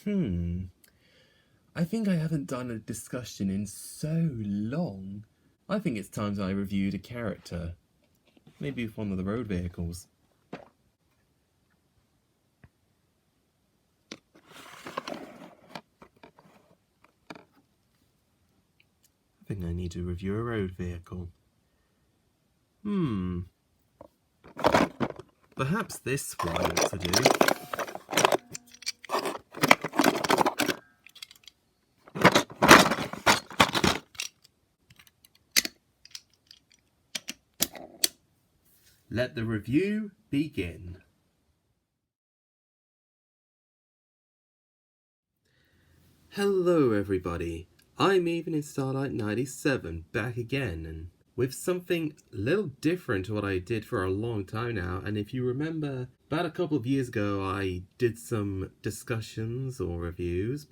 I think I haven't done a discussion in so long. I think it's time I reviewed a character. Maybe with one of the road vehicles. I think I need to review a road vehicle. Perhaps this one ought to do. Let the review begin. Hello everybody, I'm Evening Starlight 97 back again and with something a little different to what I did for a long time now. And if you remember, about a couple of years ago I did some discussions or reviews,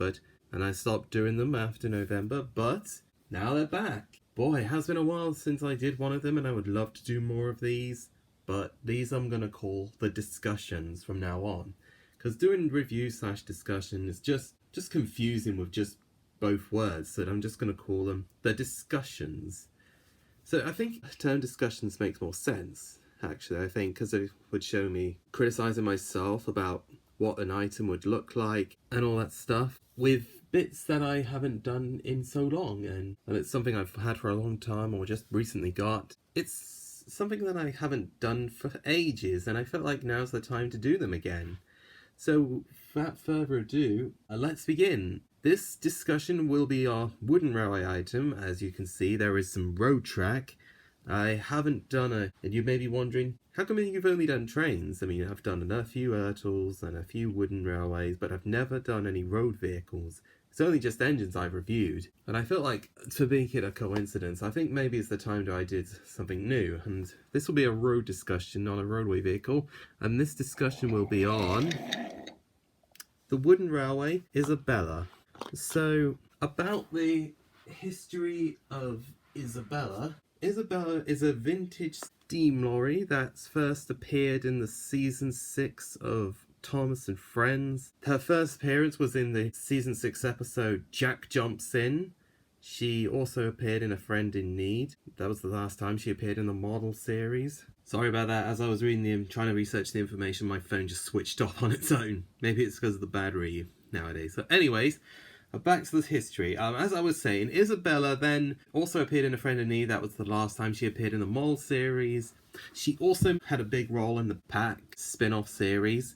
and I stopped doing them after November, but now they're back. Boy, it has been a while since I did one of them and I would love to do more of these, but these I'm gonna call the discussions from now on. Because doing review slash discussion is just confusing with just both words, so I'm just going to call them the discussions. So I think the term discussions makes more sense, actually, I think, because it would show me criticising myself about what an item would look like and all that stuff, with bits that I haven't done in so long, and it's something I've had for a long time or just recently got. It's something that I haven't done for ages, and I felt like now's the time to do them again. So, without further ado, let's begin. This discussion will be our wooden railway item. As you can see, there is some road track. I haven't done and you may be wondering, how come you've only done trains? I mean, I've done a few Ertls and a few wooden railways, but I've never done any road vehicles. It's only just engines I've reviewed. And I felt like, to make it a coincidence, I think maybe it's the time that I did something new. And this will be a road discussion on a roadway vehicle. And this discussion will be on the wooden railway Isobella. So, about the history of Isobella. Isobella is a vintage steam lorry that's first appeared in the season 6 of Thomas and Friends. Her first appearance was in the season 6 episode Jack Jumps In. She also appeared in A Friend in Need. That was the last time she appeared in the model series. Sorry about that, as I was trying to research the information, my phone just switched off on its own. Maybe it's because of the battery nowadays. So anyways, back to the history. As I was saying, Isobella then also appeared in A Friend in Need. That was the last time she appeared in the model series. She also had a big role in the Pack spin-off series.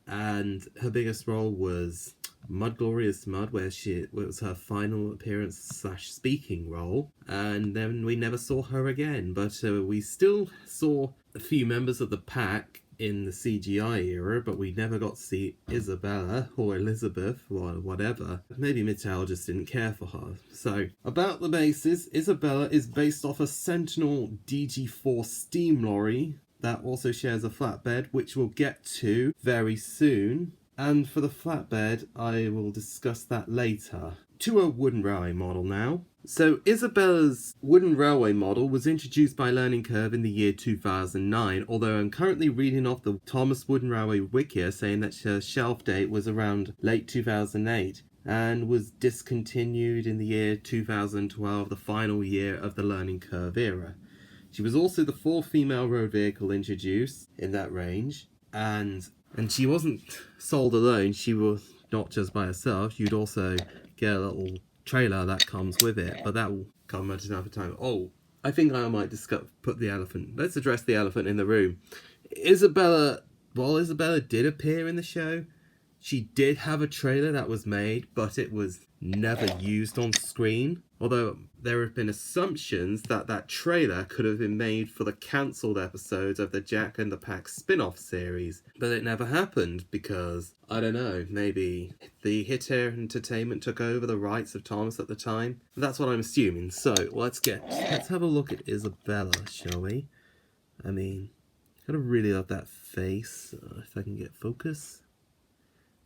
And her biggest role was Mud Glorious Mud, where it was her final appearance slash speaking role. And then we never saw her again, but we still saw a few members of the Pack in the CGI era, but we never got to see Isobella or Elizabeth or whatever. Maybe Mitchell just didn't care for her. So, about the basis, Isobella is based off a Sentinel DG4 steam lorry that also shares a flatbed, which we'll get to very soon. And for the flatbed, I will discuss that later. To a wooden railway model now. So Isobella's wooden railway model was introduced by Learning Curve in the year 2009, although I'm currently reading off the Thomas Wooden Railway Wiki saying that her shelf date was around late 2008 and was discontinued in the year 2012, the final year of the Learning Curve era. She was also the 4th female road vehicle introduced in that range, and she wasn't sold alone. She was not just by herself. You'd also get a little trailer that comes with it, but that will come at another time. Oh, I think I might let's address the elephant in the room. Isobella, while Isobella did appear in the show, she did have a trailer that was made, but it was never used on screen. Although there have been assumptions that that trailer could have been made for the cancelled episodes of the Jack and the Pack spin-off series. But it never happened because, I don't know, maybe the Hit Air Entertainment took over the rights of Thomas at the time. That's what I'm assuming. So, let's have a look at Isobella, shall we? I mean, I really love that face. If I can get focus.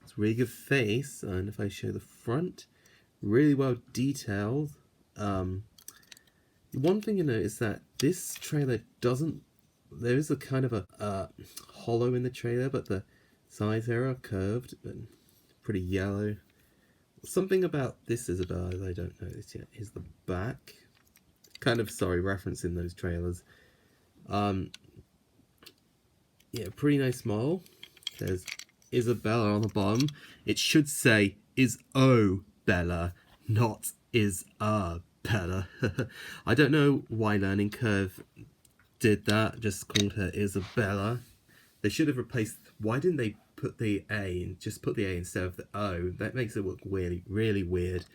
It's a really good face, and if I show the front, really well detailed. One thing you know is that this trailer there is a kind of a hollow in the trailer, but the sides here are curved and pretty yellow. something about this Isobella I don't notice yet is the back. Kind of sorry referencing those trailers. Yeah, pretty nice model. There's Isobella on the bottom. It should say Isobella, not Isabella. I don't know why Learning Curve did that, just called her Isobella. They should have replaced, why didn't they put the A and just put the A instead of the O? That makes it look really, really weird.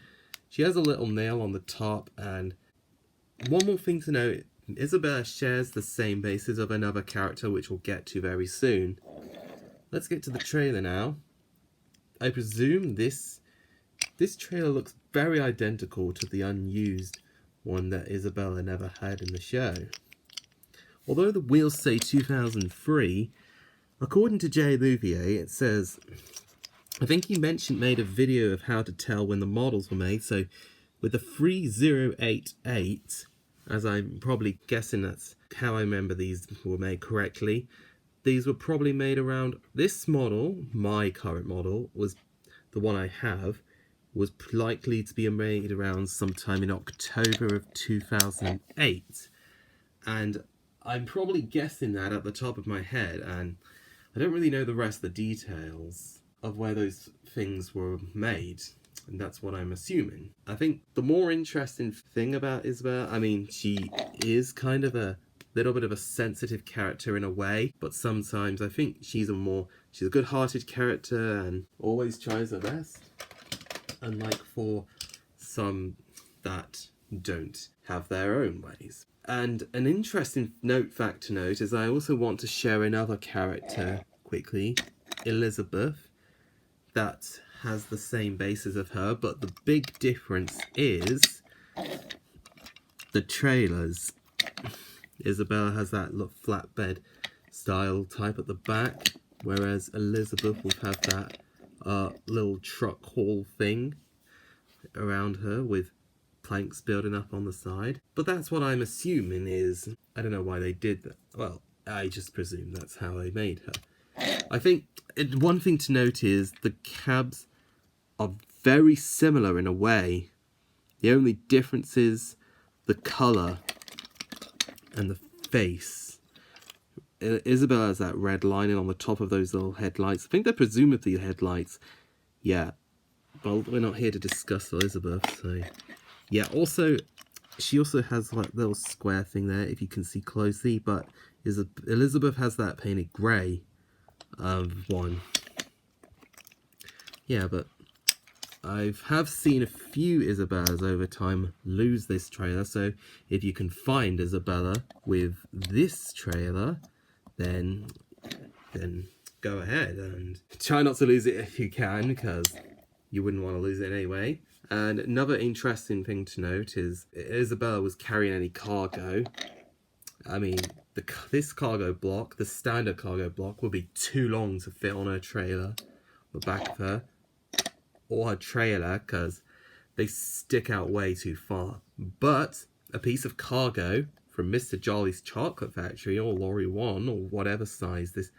She has a little nail on the top, and one more thing to note, Isobella shares the same basis of another character, which we'll get to very soon. Let's get to the trailer now. I presume this trailer looks very identical to the unused one that Isobella never had in the show. Although the wheels say 2003, according to Jay Louvier, it says, I think he made a video of how to tell when the models were made, so with the 3088, as I'm probably guessing that's how I remember these were made correctly, these were probably made around this model. My current model was the one I have, was likely to be made around sometime in October of 2008. And I'm probably guessing that at the top of my head, and I don't really know the rest of the details of where those things were made. And that's what I'm assuming. I think the more interesting thing about Isobella, I mean, she is kind of a little bit of a sensitive character in a way, but sometimes I think she's a good-hearted character and always tries her best. Unlike for some that don't have their own ways. And an interesting fact to note is I also want to share another character quickly, Elizabeth, that has the same basis of her, but the big difference is the trailers. Isobella has that flatbed style type at the back, whereas Elizabeth will have that little truck haul thing around her with planks building up on the side. But that's what I'm assuming is, I don't know why they did that. Well, I just presume that's how they made her. I think one thing to note is the cabs are very similar in a way. The only difference is the colour and the face. Isobella has that red lining on the top of those little headlights. I think they're presumably headlights. Yeah, but we're not here to discuss Elizabeth, so... Yeah, also, she also has like little square thing there, if you can see closely, but Elizabeth has that painted grey one. Yeah, but I have seen a few Isobellas over time lose this trailer, so if you can find Isobella with this trailer, then go ahead and try not to lose it if you can, because you wouldn't want to lose it anyway. And another interesting thing to note is Isobella was carrying any cargo. I mean, this cargo block, the standard cargo block, would be too long to fit on her trailer, the back of her, or her trailer, because they stick out way too far. But a piece of cargo from Mr. Jolly's Chocolate Factory, or Lorry 1, or whatever size this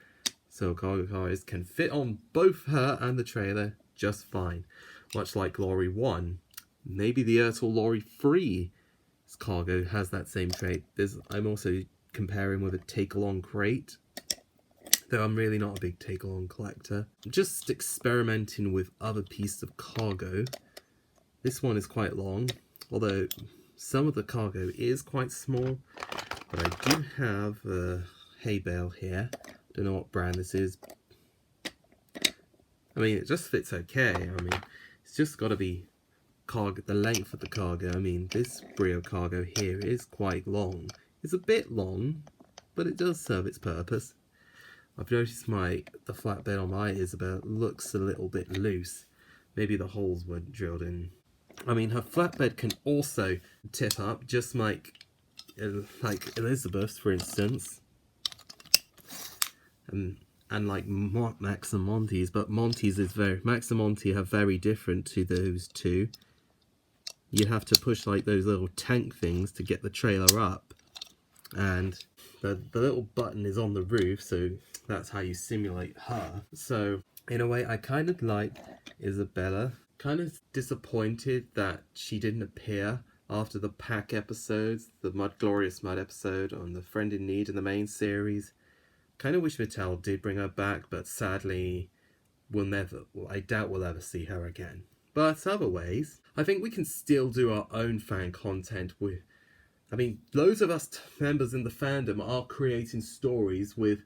cargo car is, can fit on both her and the trailer just fine. Much like Lorry 1. Maybe the Ertl Lorry 3's cargo has that same trait. I'm also comparing with a take-along crate, though I'm really not a big take-along collector. I'm just experimenting with other pieces of cargo. This one is quite long, although some of the cargo is quite small. But I do have a hay bale here. Don't know what brand this is. I mean, it just fits okay. I mean, it's just got to be the length of the cargo. I mean, this Brio cargo here is quite long. It's a bit long, but it does serve its purpose. I've noticed the flatbed on my Isobella looks a little bit loose. Maybe the holes weren't drilled in. I mean, her flatbed can also tip up, just like Elizabeth's, for instance. And like Max and Monty's, but Monty's Max and Monty are very different to those two. You have to push like those little tank things to get the trailer up, and the little button is on the roof, so that's how you simulate her. So in a way, I kind of like Isobella kind of disappointed that she didn't appear after the Pack episodes, the Glorious Mud episode on the Friend in Need in the main series. Kind of wish Mattel did bring her back, but sadly, I doubt we'll ever see her again. But other ways, I think we can still do our own fan content with. I mean, loads of us members in the fandom are creating stories with,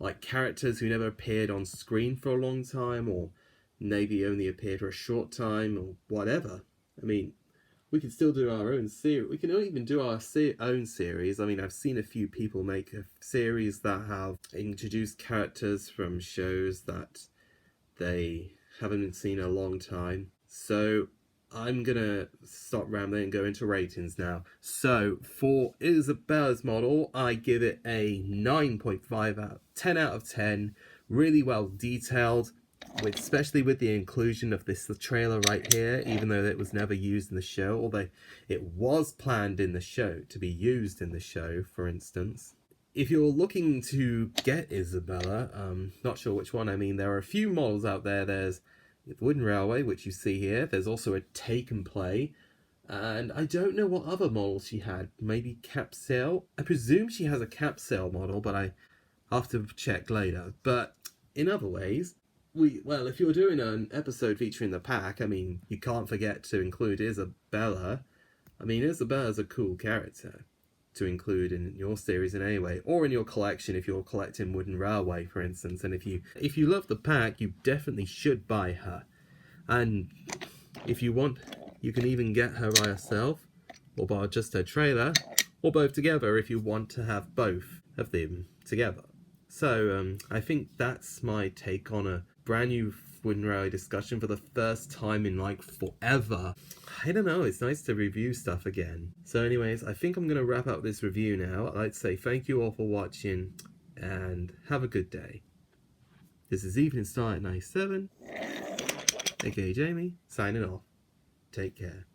like, characters who never appeared on screen for a long time, or maybe only appeared for a short time, or whatever. I mean, we can still do our own series. We can even do our own series. I mean, I've seen a few people make a series that have introduced characters from shows that they haven't been seen in a long time. So I'm gonna stop rambling and go into ratings now. So for Isobella's model, I give it a 9.5 out of 10 out of 10. Really well detailed, especially with the inclusion of this trailer right here, even though it was never used in the show, although it was planned in the show to be used in the show, for instance. If you're looking to get Isobella, not sure which one, I mean, there are a few models out there. There's the Wooden Railway, which you see here. There's also a Take and Play. And I don't know what other models she had. Maybe Capsule? I presume she has a Capsule model, but I have to check later. But in other ways, if you're doing an episode featuring the Pack, I mean, you can't forget to include Isobella. I mean, Isobella's a cool character to include in your series in any way, or in your collection if you're collecting Wooden Railway, for instance. And if you love the Pack, you definitely should buy her. And if you want, you can even get her by herself, or buy just her trailer, or both together if you want to have both of them together. So I think that's my take on a brand new Wooden Railway discussion for the first time in like forever. I don't know, it's nice to review stuff again. So anyways, I think I'm going to wrap up this review now. I'd like to say thank you all for watching, and have a good day. This is Evening Star at 97, aka Jamie, signing off. Take care.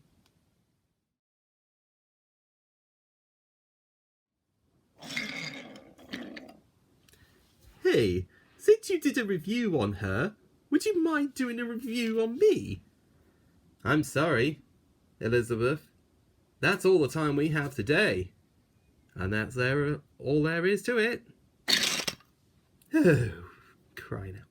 Hey, since you did a review on her, would you mind doing a review on me? I'm sorry, Elizabeth. That's all the time we have today. And that's all there is to it. Oh, crying out.